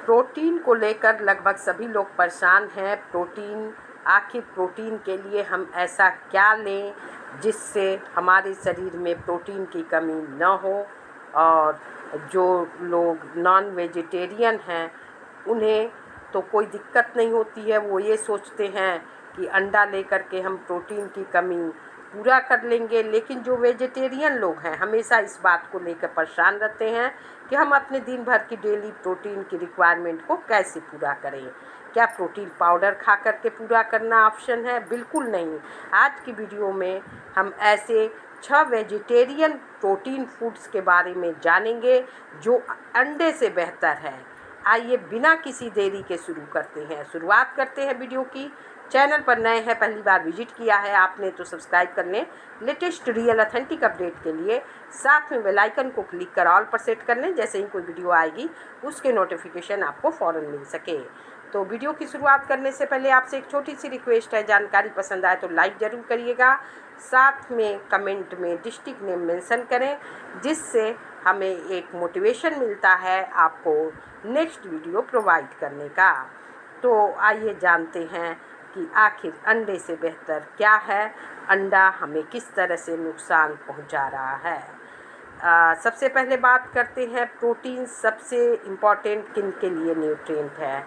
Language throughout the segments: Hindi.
प्रोटीन को लेकर लगभग सभी लोग परेशान हैं। आखिर प्रोटीन के लिए हम ऐसा क्या लें जिससे हमारे शरीर में प्रोटीन की कमी न हो। और जो लोग नॉन वेजिटेरियन हैं उन्हें तो कोई दिक्कत नहीं होती है, वो ये सोचते हैं कि अंडा लेकर के हम प्रोटीन की कमी पूरा कर लेंगे। लेकिन जो वेजिटेरियन लोग हैं हमेशा इस बात को लेकर परेशान रहते हैं कि हम अपने दिन भर की डेली प्रोटीन की रिक्वायरमेंट को कैसे पूरा करें। क्या प्रोटीन पाउडर खा कर के पूरा करना ऑप्शन है? बिल्कुल नहीं। आज की वीडियो में हम ऐसे 6 वेजिटेरियन प्रोटीन फूड्स के बारे में जानेंगे जो अंडे से बेहतर है। आइए बिना किसी देरी के शुरुआत करते हैं वीडियो की। चैनल पर नए हैं, पहली बार विजिट किया है आपने तो सब्सक्राइब कर लें लेटेस्ट रियल ऑथेंटिक अपडेट के लिए। साथ में बेल आइकन को क्लिक कर ऑल पर सेट कर लें, जैसे ही कोई वीडियो आएगी उसके नोटिफिकेशन आपको फ़ौरन मिल सके। तो वीडियो की शुरुआत करने से पहले आपसे एक छोटी सी रिक्वेस्ट है, जानकारी पसंद आए तो लाइक ज़रूर करिएगा। साथ में कमेंट में डिस्ट्रिक्ट नेम मेंशन करें, जिससे हमें एक मोटिवेशन मिलता है आपको नेक्स्ट वीडियो प्रोवाइड करने का। तो आइए जानते हैं कि आखिर अंडे से बेहतर क्या है, अंडा हमें किस तरह से नुकसान पहुंचा रहा है। सबसे पहले बात करते हैं प्रोटीन सबसे इम्पॉर्टेंट किन के लिए न्यूट्रिएंट है,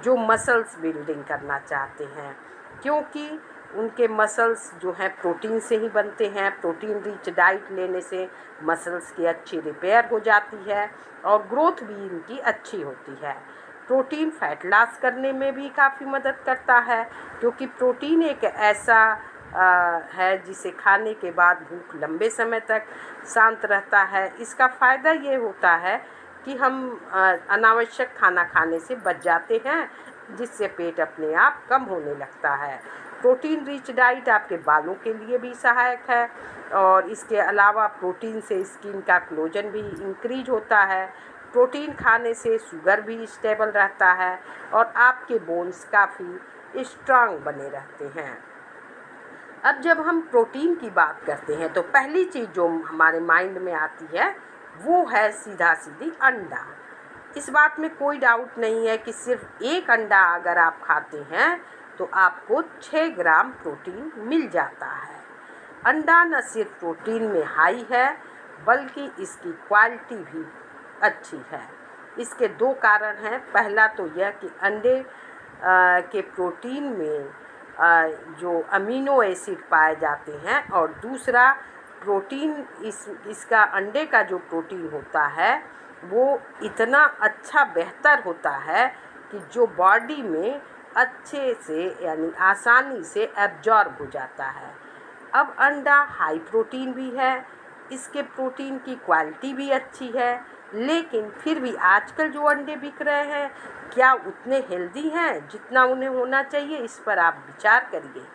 जो मसल्स बिल्डिंग करना चाहते हैं, क्योंकि उनके मसल्स जो हैं प्रोटीन से ही बनते हैं। प्रोटीन रिच डाइट लेने से मसल्स की अच्छी रिपेयर हो जाती है और ग्रोथ भी इनकी अच्छी होती है। प्रोटीन फैट लॉस करने में भी काफ़ी मदद करता है, क्योंकि प्रोटीन एक ऐसा है जिसे खाने के बाद भूख लंबे समय तक शांत रहता है। इसका फ़ायदा ये होता है कि हम अनावश्यक खाना खाने से बच जाते हैं, जिससे पेट अपने आप कम होने लगता है। प्रोटीन रिच डाइट आपके बालों के लिए भी सहायक है और इसके अलावा प्रोटीन से स्किन का कोलेजन भी इंक्रीज होता है। प्रोटीन खाने से शुगर भी स्टेबल रहता है और आपके बोन्स काफ़ी स्ट्रांग बने रहते हैं। अब जब हम प्रोटीन की बात करते हैं तो पहली चीज़ जो हमारे माइंड में आती है वो है सीधा सीधी अंडा। इस बात में कोई डाउट नहीं है कि सिर्फ एक अंडा अगर आप खाते हैं तो आपको 6 ग्राम प्रोटीन मिल जाता है। अंडा न सिर्फ प्रोटीन में हाई है बल्कि इसकी क्वालिटी भी अच्छी है। इसके 2 कारण हैं। पहला तो यह कि अंडे के प्रोटीन में जो अमीनो एसिड पाए जाते हैं, और दूसरा प्रोटीन इसका अंडे का जो प्रोटीन होता है वो इतना अच्छा बेहतर होता है कि जो बॉडी में अच्छे से यानी आसानी से एब्जॉर्ब हो जाता है। अब अंडा हाई प्रोटीन भी है, इसके प्रोटीन की क्वालिटी भी अच्छी है, लेकिन फिर भी आजकल जो अंडे बिक रहे हैं क्या उतने हेल्दी हैं जितना उन्हें होना चाहिए? इस पर आप विचार करिए।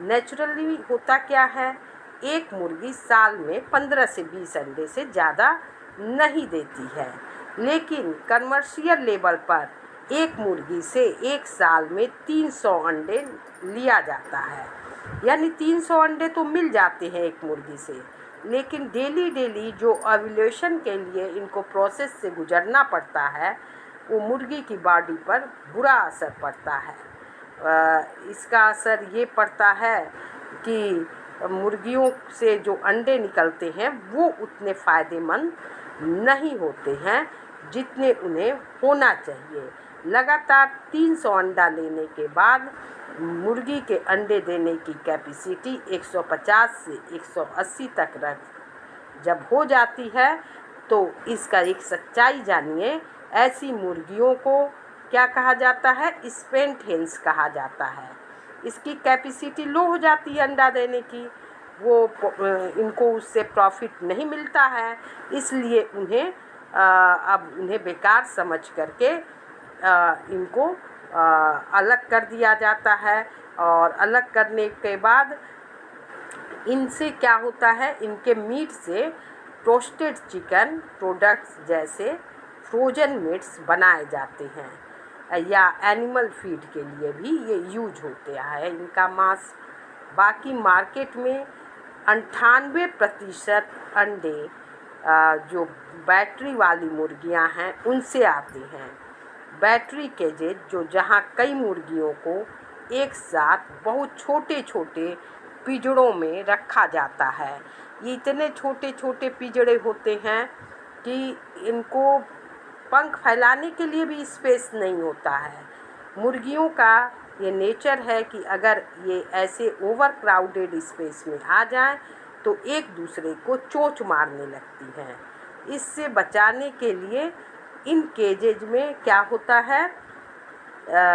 नेचुरली होता क्या है, एक मुर्गी साल में 15 से 20 अंडे से ज़्यादा नहीं देती है, लेकिन कमर्शियल लेवल पर एक मुर्गी से एक साल में 300 अंडे लिया जाता है। यानी 300 अंडे तो मिल जाते हैं एक मुर्गी से, लेकिन डेली जो ओव्यूलेशन के लिए इनको प्रोसेस से गुजरना पड़ता है वो मुर्गी की बॉडी पर बुरा असर पड़ता है। इसका असर ये पड़ता है कि मुर्गियों से जो अंडे निकलते हैं वो उतने फ़ायदेमंद नहीं होते हैं जितने उन्हें होना चाहिए। लगातार 300 अंडा लेने के बाद मुर्गी के अंडे देने की कैपेसिटी 150 से 180 तक जब हो जाती है तो इसका एक सच्चाई जानिए। ऐसी मुर्गियों को क्या कहा जाता है? स्पेंट हेन्स कहा जाता है। इसकी कैपेसिटी लो हो जाती है अंडा देने की, इनको उससे प्रॉफिट नहीं मिलता है, इसलिए अब उन्हें बेकार समझ करके इनको अलग कर दिया जाता है। और अलग करने के बाद इनसे क्या होता है, इनके मीट से रोस्टेड चिकन प्रोडक्ट्स जैसे फ्रोजन मीट्स बनाए जाते हैं, या एनिमल फीड के लिए भी ये यूज होते हैं इनका मांस। बाकी मार्केट में 98% अंडे जो बैटरी वाली मुर्गियां हैं उनसे आते हैं, बैटरी केजेज जो जहाँ कई मुर्गियों को एक साथ बहुत छोटे छोटे पिंजड़ों में रखा जाता है। ये इतने छोटे छोटे पिंजड़े होते हैं कि इनको पंख फैलाने के लिए भी स्पेस नहीं होता है। मुर्गियों का ये नेचर है कि अगर ये ऐसे ओवर क्राउडेड स्पेस में आ जाएं तो एक दूसरे को चोंच मारने लगती हैं। इससे बचाने के लिए इन केजेज में क्या होता है,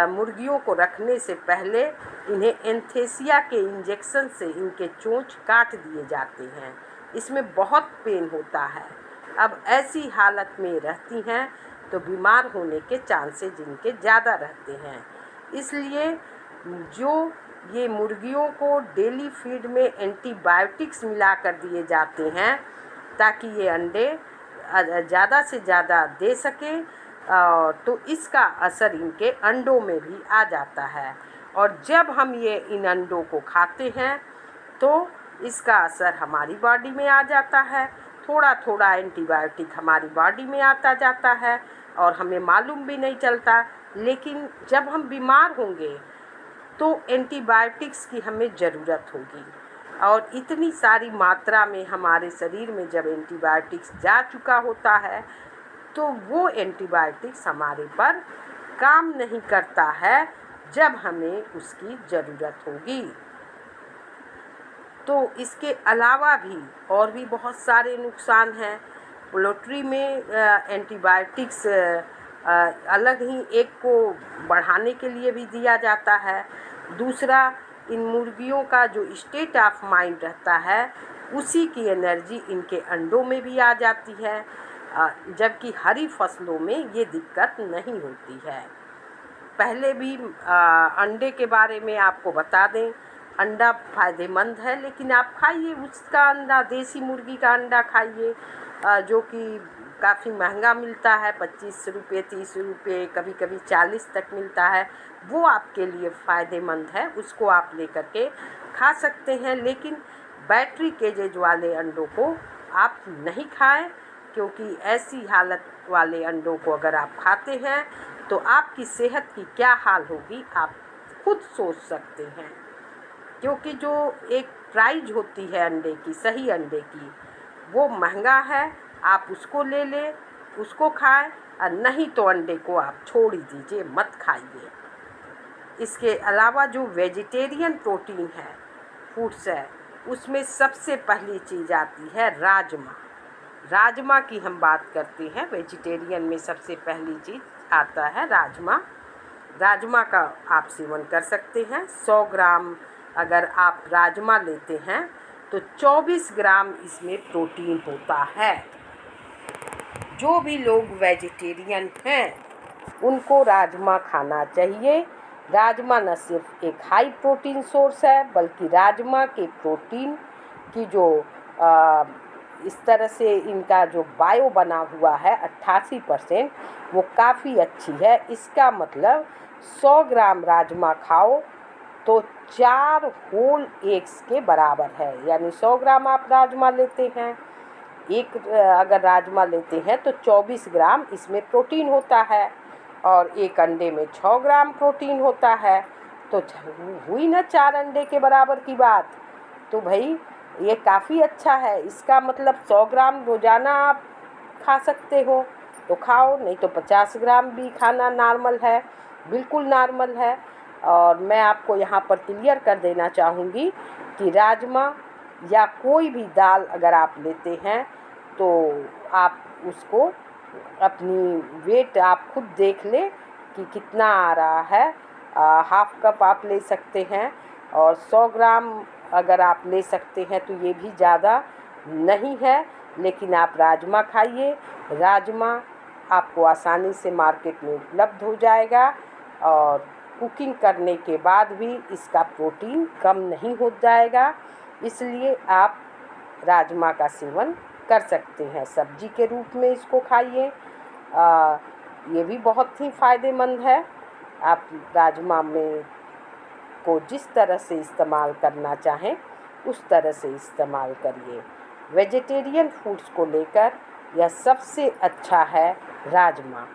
मुर्गियों को रखने से पहले इन्हें एंथेसिया के इंजेक्शन से इनके चोंच काट दिए जाते हैं। इसमें बहुत पेन होता है। अब ऐसी हालत में रहती हैं तो बीमार होने के चांसेस इनके ज़्यादा रहते हैं। इसलिए जो ये मुर्गियों को डेली फीड में एंटीबायोटिक्स मिला कर दिए जाते हैं ताकि ये अंडे ज़्यादा से ज़्यादा दे सकें, तो इसका असर इनके अंडों में भी आ जाता है। और जब हम ये इन अंडों को खाते हैं तो इसका असर हमारी बॉडी में आ जाता है। थोड़ा थोड़ा एंटीबायोटिक हमारी बॉडी में आता जाता है और हमें मालूम भी नहीं चलता। लेकिन जब हम बीमार होंगे तो एंटीबायोटिक्स की हमें ज़रूरत होगी, और इतनी सारी मात्रा में हमारे शरीर में जब एंटीबायोटिक्स जा चुका होता है तो वो एंटीबायोटिक्स हमारे पर काम नहीं करता है जब हमें उसकी ज़रूरत होगी। तो इसके अलावा भी और भी बहुत सारे नुकसान हैं। पोल्ट्री में एंटीबायोटिक्स अलग ही एक को बढ़ाने के लिए भी दिया जाता है। दूसरा, इन मुर्गियों का जो स्टेट ऑफ माइंड रहता है उसी की एनर्जी इनके अंडों में भी आ जाती है, जबकि हरी फसलों में ये दिक्कत नहीं होती है। पहले भी अंडे के बारे में आपको बता दें, अंडा फ़ायदेमंद है, लेकिन आप खाइए उसका अंडा, देसी मुर्गी का अंडा खाइए, जो कि काफ़ी महंगा मिलता है, 25 रुपये 30 रुपये, कभी कभी 40 तक मिलता है। वो आपके लिए फ़ायदेमंद है, उसको आप लेकर के खा सकते हैं। लेकिन बैटरी केजेज वाले अंडों को आप नहीं खाएं, क्योंकि ऐसी हालत वाले अंडों को अगर आप खाते हैं तो आपकी सेहत की क्या हाल होगी आप खुद सोच सकते हैं। क्योंकि जो एक प्राइस होती है अंडे की, सही अंडे की, वो महंगा है। आप उसको ले लें, उसको खाएं, और नहीं तो अंडे को आप छोड़ ही दीजिए, मत खाइए। इसके अलावा जो वेजिटेरियन प्रोटीन है, फूड्स है, उसमें सबसे पहली चीज़ आती है राजमा। राजमा की हम बात करते हैं, वेजिटेरियन में सबसे पहली चीज़ आता है राजमा। राजमा का आप सेवन कर सकते हैं। 100 ग्राम अगर आप राजमा लेते हैं तो 24 ग्राम इसमें प्रोटीन होता है। जो भी लोग वेजिटेरियन हैं उनको राजमा खाना चाहिए। राजमा न सिर्फ एक हाई प्रोटीन सोर्स है, बल्कि राजमा के प्रोटीन की जो इस तरह से इनका जो बायो बना हुआ है 88%, वो काफ़ी अच्छी है। इसका मतलब 100 ग्राम राजमा खाओ तो 4 होल एग्स के बराबर है। यानी 100 ग्राम आप राजमा लेते हैं, अगर राजमा लेते हैं तो 24 ग्राम इसमें प्रोटीन होता है, और एक अंडे में 6 ग्राम प्रोटीन होता है। तो हुई ना 4 अंडे के बराबर की बात। तो भाई ये काफ़ी अच्छा है। इसका मतलब 100 ग्राम रोज़ाना आप खा सकते हो तो खाओ, नहीं तो 50 ग्राम भी खाना नॉर्मल है, बिल्कुल नॉर्मल है। और मैं आपको यहाँ पर क्लियर कर देना चाहूँगी कि राजमा या कोई भी दाल अगर आप लेते हैं तो आप उसको अपनी वेट आप खुद देख लें कि कितना आ रहा है। हाफ कप आप ले सकते हैं, और 100 ग्राम अगर आप ले सकते हैं तो ये भी ज़्यादा नहीं है। लेकिन आप राजमा खाइए। राजमा आपको आसानी से मार्केट में उपलब्ध हो जाएगा, और कुकिंग करने के बाद भी इसका प्रोटीन कम नहीं हो जाएगा। इसलिए आप राजमा का सेवन कर सकते हैं, सब्जी के रूप में इसको खाइए। ये भी बहुत ही फ़ायदेमंद है। आप राजमा में को जिस तरह से इस्तेमाल करना चाहें उस तरह से इस्तेमाल करिए। वेजिटेरियन फूड्स को लेकर यह सबसे अच्छा है राजमा।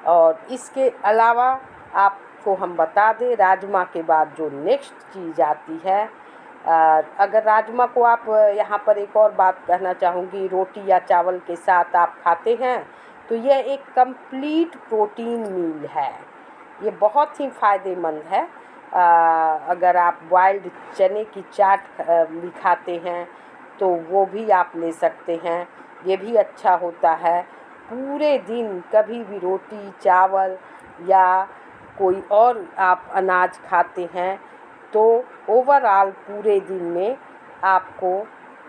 और इसके अलावा आपको हम बता दें, राजमा के बाद जो नेक्स्ट चीज़ आती है, अगर राजमा को आप यहाँ पर एक और बात कहना चाहूँगी, रोटी या चावल के साथ आप खाते हैं तो यह एक कंप्लीट प्रोटीन मील है। ये बहुत ही फ़ायदेमंद है। अगर आप बॉइल्ड चने की चाट भी खाते हैं तो वो भी आप ले सकते हैं, ये भी अच्छा होता है। पूरे दिन कभी भी रोटी चावल या कोई और आप अनाज खाते हैं तो ओवरऑल पूरे दिन में आपको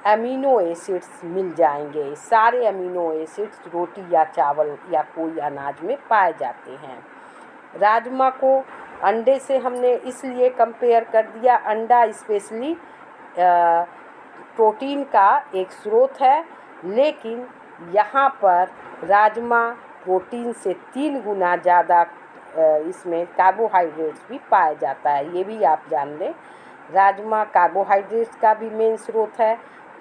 अमीनो एसिड्स मिल जाएंगे। सारे अमीनो एसिड्स रोटी या चावल या कोई अनाज में पाए जाते हैं। राजमा को अंडे से हमने इसलिए कंपेयर कर दिया, अंडा स्पेशली प्रोटीन का एक स्रोत है, लेकिन यहाँ पर राजमा प्रोटीन से 3 गुना ज़्यादा इसमें कार्बोहाइड्रेट्स भी पाया जाता है। ये भी आप जान लें, राजमा कार्बोहाइड्रेट्स का भी मेन स्रोत है,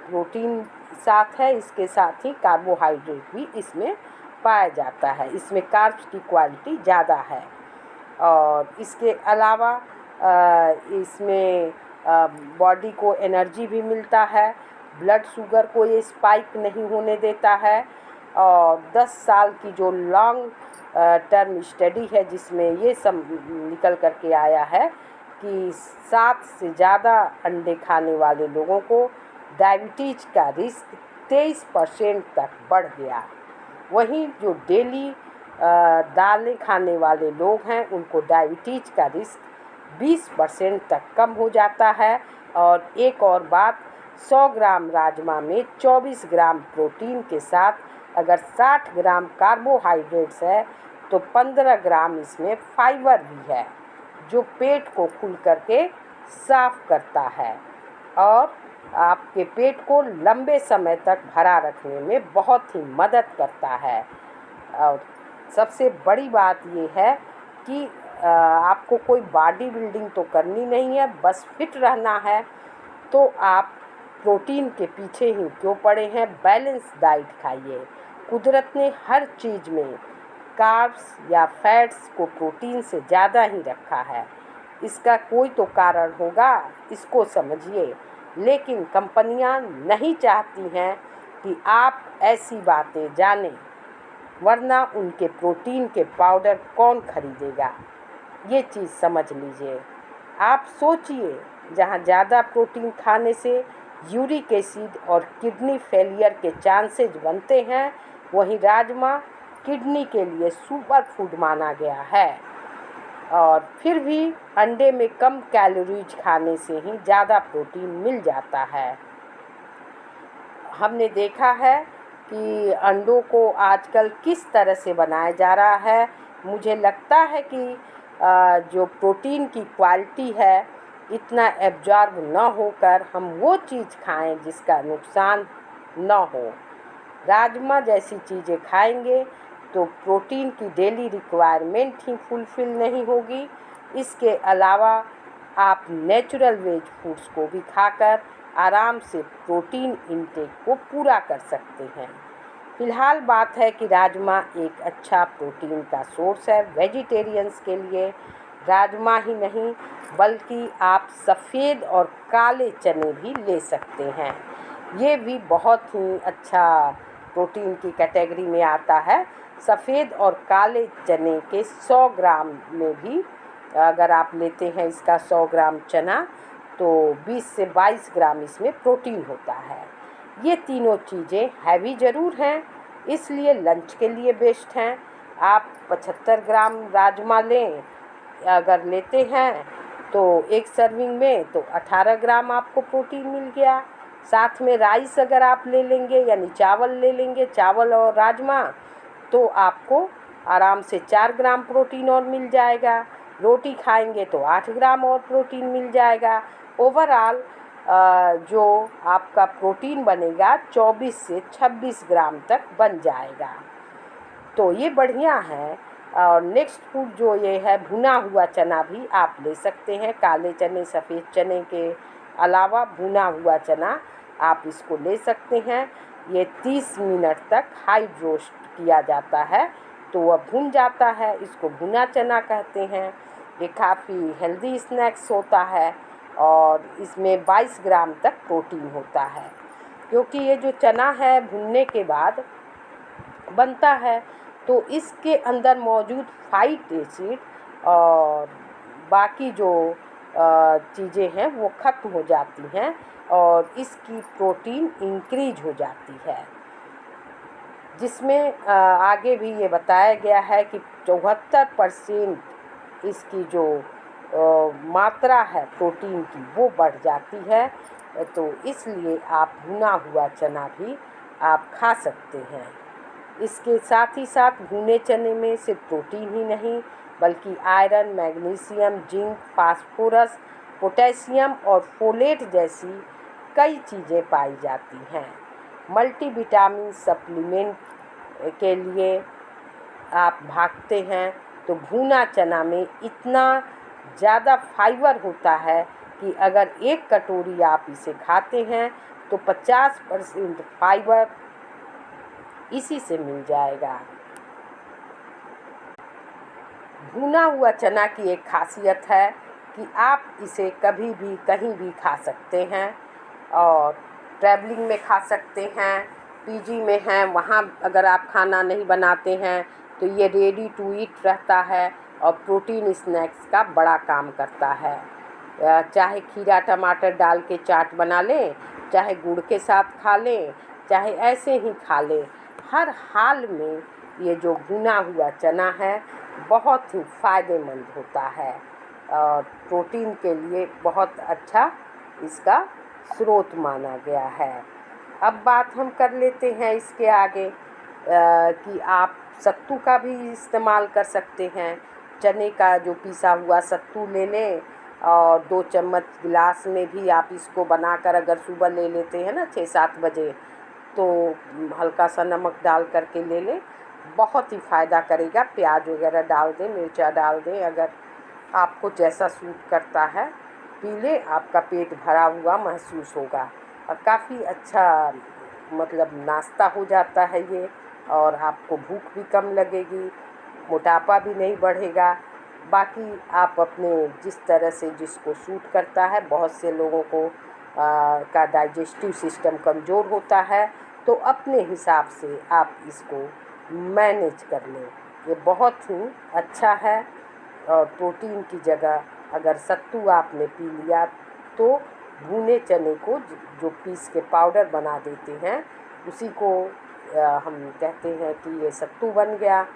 प्रोटीन साथ है, इसके साथ ही कार्बोहाइड्रेट भी इसमें पाया जाता है। इसमें कार्ब्स की क्वालिटी ज़्यादा है। और इसके अलावा इसमें बॉडी को एनर्जी भी मिलता है, ब्लड शुगर को ये स्पाइक नहीं होने देता है। और 10 साल की जो लॉन्ग टर्म स्टडी है जिसमें ये सब निकल कर के आया है कि 7 से ज़्यादा अंडे खाने वाले लोगों को डायबिटीज का रिस्क 23% तक बढ़ गया। वहीं जो डेली दालें खाने वाले लोग हैं उनको डायबिटीज का रिस्क 20% तक कम हो जाता है। और एक और बात, 100 ग्राम राजमा में 24 ग्राम प्रोटीन के साथ अगर 60 ग्राम कार्बोहाइड्रेट्स है तो 15 ग्राम इसमें फाइबर भी है जो पेट को खुल करके साफ करता है और आपके पेट को लंबे समय तक भरा रखने में बहुत ही मदद करता है। और सबसे बड़ी बात ये है कि आपको कोई बॉडी बिल्डिंग तो करनी नहीं है, बस फिट रहना है तो आप प्रोटीन के पीछे ही क्यों पड़े हैं। बैलेंस डाइट खाइए। कुदरत ने हर चीज़ में कार्ब्स या फैट्स को प्रोटीन से ज़्यादा ही रखा है। इसका कोई तो कारण होगा, इसको समझिए। लेकिन कंपनियां नहीं चाहती हैं कि आप ऐसी बातें जानें, वरना उनके प्रोटीन के पाउडर कौन खरीदेगा। ये चीज़ समझ लीजिए। आप सोचिए, जहाँ ज़्यादा प्रोटीन खाने से यूरिक एसिड और किडनी फेलियर के चांसेस बनते हैं, वहीं राजमा किडनी के लिए सुपर फूड माना गया है। और फिर भी अंडे में कम कैलोरीज खाने से ही ज़्यादा प्रोटीन मिल जाता है। हमने देखा है कि अंडों को आजकल किस तरह से बनाया जा रहा है। मुझे लगता है कि जो प्रोटीन की क्वालिटी है इतना एब्जॉर्ब न होकर हम वो चीज़ खाएं जिसका नुकसान न हो। राजमा जैसी चीज़ें खाएंगे तो प्रोटीन की डेली रिक्वायरमेंट ही फुलफ़िल नहीं होगी। इसके अलावा आप नेचुरल वेज फूड्स को भी खाकर आराम से प्रोटीन इंटेक को पूरा कर सकते हैं। फ़िलहाल बात है कि राजमा एक अच्छा प्रोटीन का सोर्स है वेजिटेरियंस के लिए। राजमा ही नहीं बल्कि आप सफ़ेद और काले चने भी ले सकते हैं, ये भी बहुत ही अच्छा प्रोटीन की कैटेगरी में आता है। सफ़ेद और काले चने के 100 ग्राम में भी अगर आप लेते हैं इसका 100 ग्राम चना तो 20 से 22 ग्राम इसमें प्रोटीन होता है। ये तीनों चीज़ें हैवी ज़रूर हैं, इसलिए लंच के लिए बेस्ट हैं। आप 75 ग्राम राजमा लें, अगर लेते हैं तो एक सर्विंग में तो 18 ग्राम आपको प्रोटीन मिल गया। साथ में राइस अगर आप ले लेंगे यानी चावल ले लेंगे, चावल और राजमा, तो आपको आराम से 4 ग्राम प्रोटीन और मिल जाएगा। रोटी खाएंगे तो 8 ग्राम और प्रोटीन मिल जाएगा। ओवरऑल जो आपका प्रोटीन बनेगा 24 से 26 ग्राम तक बन जाएगा। तो ये बढ़िया है। और नेक्स्ट फूड जो ये है, भुना हुआ चना भी आप ले सकते हैं। काले चने सफ़ेद चने के अलावा भुना हुआ चना आप इसको ले सकते हैं। ये 30 मिनट तक हाई रोस्ट किया जाता है तो तो वह भुन जाता है, इसको भुना चना कहते हैं। ये काफ़ी हेल्दी स्नैक्स होता है और इसमें 22 ग्राम तक प्रोटीन होता है, क्योंकि ये जो चना है भुनने के बाद बनता है तो इसके अंदर मौजूद फैटी एसिड और बाकी जो चीज़ें हैं वो ख़त्म हो जाती हैं और इसकी प्रोटीन इंक्रीज हो जाती है, जिसमें आगे भी ये बताया गया है कि 74% इसकी जो मात्रा है प्रोटीन की वो बढ़ जाती है। तो इसलिए आप भुना हुआ चना भी आप खा सकते हैं। इसके साथ ही साथ भुने चने में सिर्फ प्रोटीन ही नहीं बल्कि iron, magnesium, zinc, phosphorus, potassium और फोलेट जैसी कई चीज़ें पाई जाती हैं। मल्टीविटामिन सप्लीमेंट के लिए आप भागते हैं तो भुना चना में इतना ज़्यादा फाइबर होता है कि अगर एक कटोरी आप इसे खाते हैं तो 50% फाइबर इसी से मिल जाएगा। भुना हुआ चना की एक खासियत है कि आप इसे कभी भी कहीं भी खा सकते हैं और ट्रैवलिंग में खा सकते हैं, पीजी में हैं वहाँ अगर आप खाना नहीं बनाते हैं तो ये रेडी टू ईट रहता है और प्रोटीन स्नैक्स का बड़ा काम करता है। चाहे खीरा टमाटर डाल के चाट बना लें, चाहे गुड़ के साथ खा लें, चाहे ऐसे ही खा लें, हर हाल में ये जो भुना हुआ चना है बहुत ही फ़ायदेमंद होता है और प्रोटीन के लिए बहुत अच्छा इसका स्रोत माना गया है। अब बात हम कर लेते हैं इसके आगे कि आप सत्तू का भी इस्तेमाल कर सकते हैं। चने का जो पिसा हुआ सत्तू ले लें और 2 चम्मच गिलास में भी आप इसको बनाकर अगर सुबह ले लेते हैं ना 6-7 बजे, तो हल्का सा नमक डाल करके ले लें, बहुत ही फ़ायदा करेगा। प्याज वगैरह डाल दें, मिर्चा डाल दें, अगर आपको जैसा सूट करता है पी लें, आपका पेट भरा हुआ महसूस होगा और काफ़ी अच्छा मतलब नाश्ता हो जाता है ये और आपको भूख भी कम लगेगी, मोटापा भी नहीं बढ़ेगा। बाकी आप अपने जिस तरह से जिसको सूट करता है, बहुत से लोगों को का डाइजेस्टिव सिस्टम कमज़ोर होता है तो अपने हिसाब से आप इसको मैनेज कर लें। ये बहुत ही अच्छा है और प्रोटीन की जगह अगर सत्तू आपने पी लिया तो भुने चने को जो पीस के पाउडर बना देते हैं उसी को हम कहते हैं कि ये सत्तू बन गया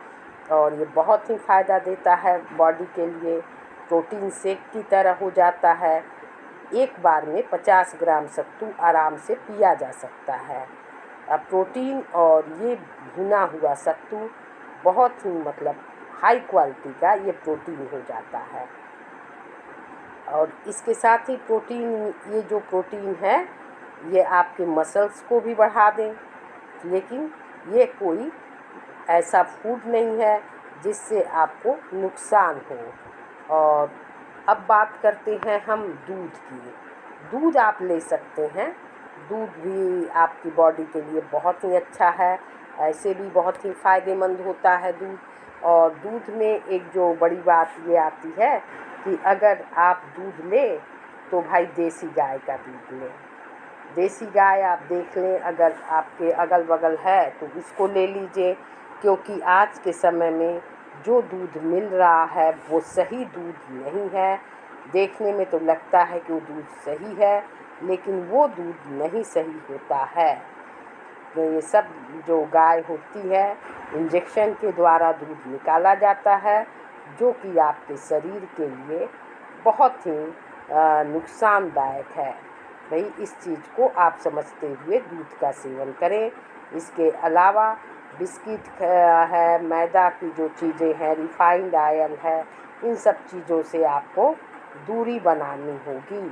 और ये बहुत ही फ़ायदा देता है बॉडी के लिए। प्रोटीन शेक की तरह हो जाता है। एक बार में 50 ग्राम सत्तू आराम से पिया जा सकता है। अब प्रोटीन और ये भुना हुआ सत्तू बहुत ही मतलब हाई क्वालिटी का ये प्रोटीन हो जाता है और इसके साथ ही प्रोटीन, ये जो प्रोटीन है ये आपके मसल्स को भी बढ़ा दें, लेकिन ये कोई ऐसा फूड नहीं है जिससे आपको नुकसान हो। और अब बात करते हैं हम दूध की। दूध आप ले सकते हैं, दूध भी आपकी बॉडी के लिए बहुत ही अच्छा है, ऐसे भी बहुत ही फ़ायदेमंद होता है दूध। और दूध में एक जो बड़ी बात ये आती है कि अगर आप दूध लें तो भाई देसी गाय का दूध लें। देसी गाय आप देख लें, अगर आपके अगल बगल है तो उसको ले लीजिए, क्योंकि आज के समय में जो दूध मिल रहा है वो सही दूध नहीं है। देखने में तो लगता है कि वो दूध सही है, लेकिन वो दूध नहीं सही होता है। तो ये सब जो गाय होती है इंजेक्शन के द्वारा दूध निकाला जाता है, जो कि आपके शरीर के लिए बहुत ही नुकसानदायक है। भाई इस चीज़ को आप समझते हुए दूध का सेवन करें। इसके अलावा बिस्किट है, मैदा की जो चीज़ें हैं, रिफाइंड ऑयल है, इन सब चीज़ों से आपको दूरी बनानी होगी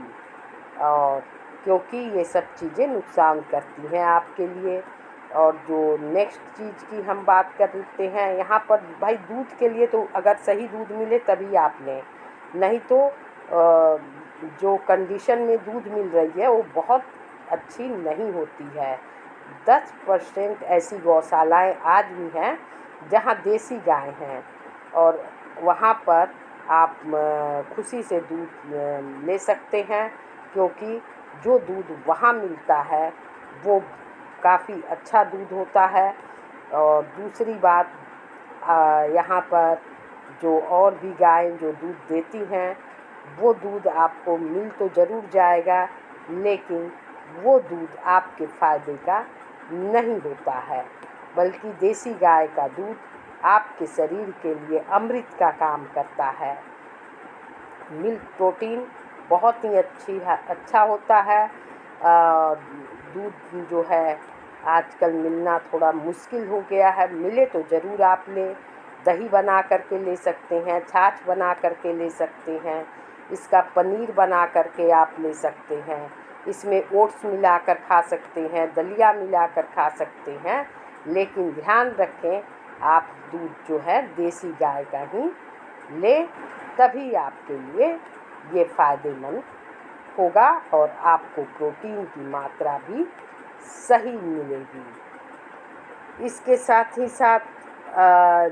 और क्योंकि ये सब चीज़ें नुकसान करती हैं आपके लिए। और जो नेक्स्ट चीज़ की हम बात करते हैं यहाँ पर, भाई दूध के लिए तो अगर सही दूध मिले तभी आप लें, नहीं तो जो कंडीशन में दूध मिल रही है वो बहुत अच्छी नहीं होती है। 10% ऐसी गौशालाएँ आज भी हैं जहाँ देसी गाय हैं, और वहाँ पर आप खुशी से दूध ले सकते हैं, क्योंकि जो दूध वहाँ मिलता है वो काफ़ी अच्छा दूध होता है। और दूसरी बात, यहाँ पर जो और भी गायें जो दूध देती हैं, वो दूध आपको मिल तो ज़रूर जाएगा, लेकिन वो दूध आपके फ़ायदे का नहीं होता है, बल्कि देसी गाय का दूध आपके शरीर के लिए अमृत का काम करता है। मिल्क प्रोटीन बहुत ही अच्छा होता है। दूध जो है आजकल मिलना थोड़ा मुश्किल हो गया है, मिले तो ज़रूर आप लें। दही बना करके ले सकते हैं, छाछ बना करके ले सकते हैं, इसका पनीर बना करके आप ले सकते हैं, इसमें ओट्स मिलाकर खा सकते हैं, दलिया मिलाकर खा सकते हैं। लेकिन ध्यान रखें, आप दूध जो है देसी गाय का ही लें, तभी आपके लिए ये फ़ायदेमंद होगा और आपको प्रोटीन की मात्रा भी सही मिलेगी। इसके साथ ही साथ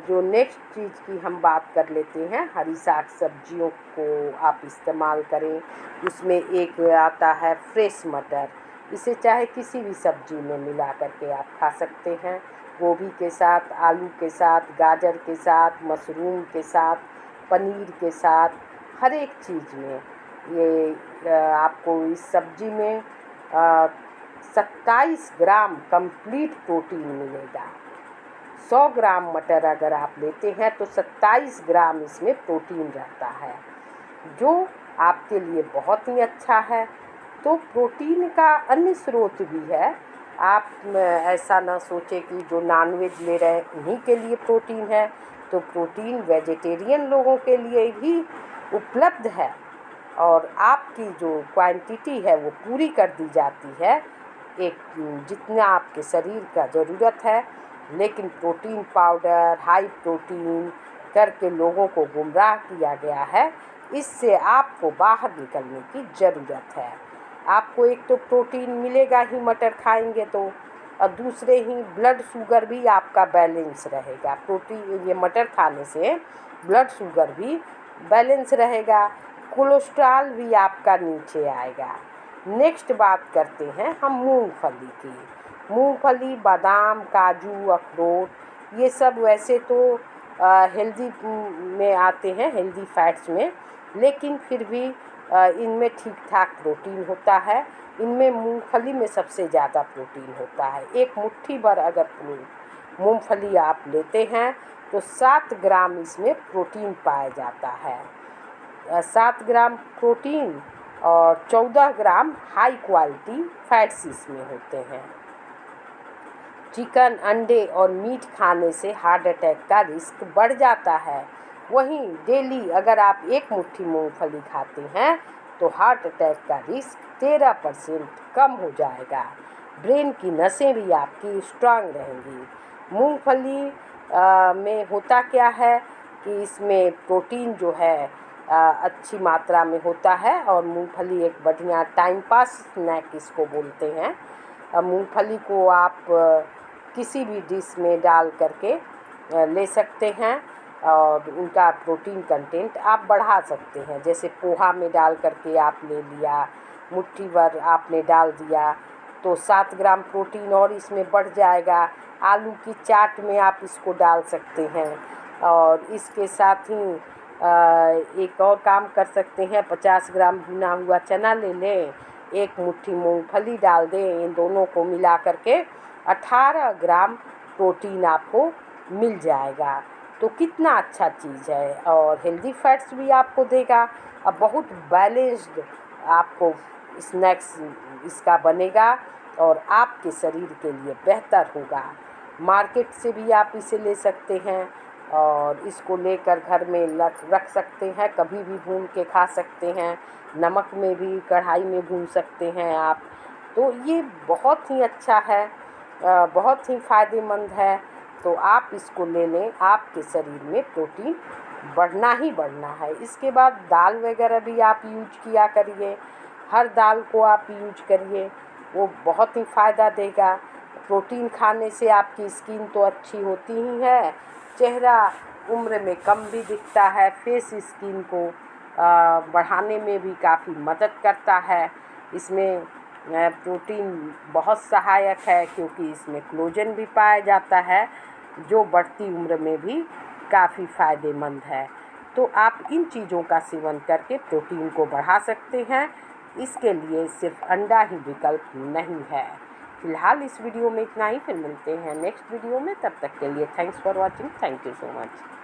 जो नेक्स्ट चीज़ की हम बात कर लेते हैं, हरी साग सब्जियों को आप इस्तेमाल करें। उसमें एक आता है फ्रेश मटर, इसे चाहे किसी भी सब्जी में मिला करके आप खा सकते हैं, गोभी के साथ, आलू के साथ, गाजर के साथ, मशरूम के साथ, पनीर के साथ, हर एक चीज़ में ये आपको इस सब्जी में 27 ग्राम कंप्लीट प्रोटीन मिलेगा। 100 ग्राम मटर अगर आप लेते हैं तो 27 ग्राम इसमें प्रोटीन रहता है, जो आपके लिए बहुत ही अच्छा है। तो प्रोटीन का अन्य स्रोत भी है। आप ऐसा ना सोचें कि जो नॉनवेज ले रहे हैं उन्हीं के लिए प्रोटीन है, तो प्रोटीन वेजिटेरियन लोगों के लिए भी उपलब्ध है, और आपकी जो क्वांटिटी है वो पूरी कर दी जाती है, एक जितना आपके शरीर का ज़रूरत है। लेकिन प्रोटीन पाउडर, हाई प्रोटीन करके लोगों को गुमराह किया गया है, इससे आपको बाहर निकलने की ज़रूरत है। आपको एक तो प्रोटीन मिलेगा ही मटर खाएंगे तो, और दूसरे ही ब्लड शुगर भी आपका बैलेंस रहेगा। प्रोटीन ये मटर खाने से ब्लड शुगर भी बैलेंस रहेगा, कोलेस्ट्रॉल भी आपका नीचे आएगा। नेक्स्ट बात करते हैं हम मूंगफली की। मूंगफली, बादाम, काजू, अखरोट, ये सब वैसे तो हेल्दी में आते हैं, हेल्दी फैट्स में, लेकिन फिर भी इनमें ठीक ठाक प्रोटीन होता है। इनमें मूंगफली में सबसे ज़्यादा प्रोटीन होता है। एक मुट्ठी भर अगर मूंगफली आप लेते हैं तो 7 ग्राम इसमें प्रोटीन पाया जाता है। 7 ग्राम प्रोटीन और 14 ग्राम हाई क्वालिटी फैट्स इसमें होते हैं। चिकन, अंडे और मीट खाने से हार्ट अटैक का रिस्क बढ़ जाता है। वहीं डेली अगर आप एक मुट्ठी मूंगफली खाते हैं तो हार्ट अटैक का रिस्क 13% कम हो जाएगा। ब्रेन की नसें भी आपकी स्ट्रांग रहेंगी। मूंगफली में होता क्या है कि इसमें प्रोटीन जो है अच्छी मात्रा में होता है, और मूंगफली एक बढ़िया टाइम पास स्नैक इसको बोलते हैं। मूंगफली को आप किसी भी डिश में डाल करके ले सकते हैं, और उनका प्रोटीन कंटेंट आप बढ़ा सकते हैं। जैसे पोहा में डाल करके आप ले लिया, मुट्ठी भर आपने डाल दिया तो 7 ग्राम प्रोटीन और इसमें बढ़ जाएगा। आलू की चाट में आप इसको डाल सकते हैं, और इसके साथ ही एक और काम कर सकते हैं, 50 ग्राम भुना हुआ चना ले लें, एक मुट्ठी मूंगफली डाल दें, इन दोनों को मिला करके 18 ग्राम प्रोटीन आपको मिल जाएगा। तो कितना अच्छा चीज़ है, और हेल्दी फैट्स भी आपको देगा। अब बहुत बैलेंस्ड आपको स्नैक्स इसका बनेगा और आपके शरीर के लिए बेहतर होगा। मार्केट से भी आप इसे ले सकते हैं, और इसको लेकर घर में रख सकते हैं, कभी भी भून के खा सकते हैं, नमक में भी कढ़ाई में भून सकते हैं आप। तो ये बहुत ही अच्छा है, बहुत ही फ़ायदेमंद है। तो आप इसको ले लें, आपके शरीर में प्रोटीन बढ़ना ही बढ़ना है। इसके बाद दाल वगैरह भी आप यूज किया करिए, हर दाल को आप यूज करिए, वो बहुत ही फ़ायदा देगा। प्रोटीन खाने से आपकी स्किन तो अच्छी होती ही है, चेहरा उम्र में कम भी दिखता है। फेस स्किन को बढ़ाने में भी काफ़ी मदद करता है। इसमें प्रोटीन बहुत सहायक है क्योंकि इसमें कोलेजन भी पाया जाता है, जो बढ़ती उम्र में भी काफ़ी फ़ायदेमंद है। तो आप इन चीज़ों का सेवन करके प्रोटीन को बढ़ा सकते हैं। इसके लिए सिर्फ अंडा ही विकल्प नहीं है। फिलहाल इस वीडियो में इतना ही, फिर मिलते हैं नेक्स्ट वीडियो में। तब तक के लिए thanks for watching. Thank you so much.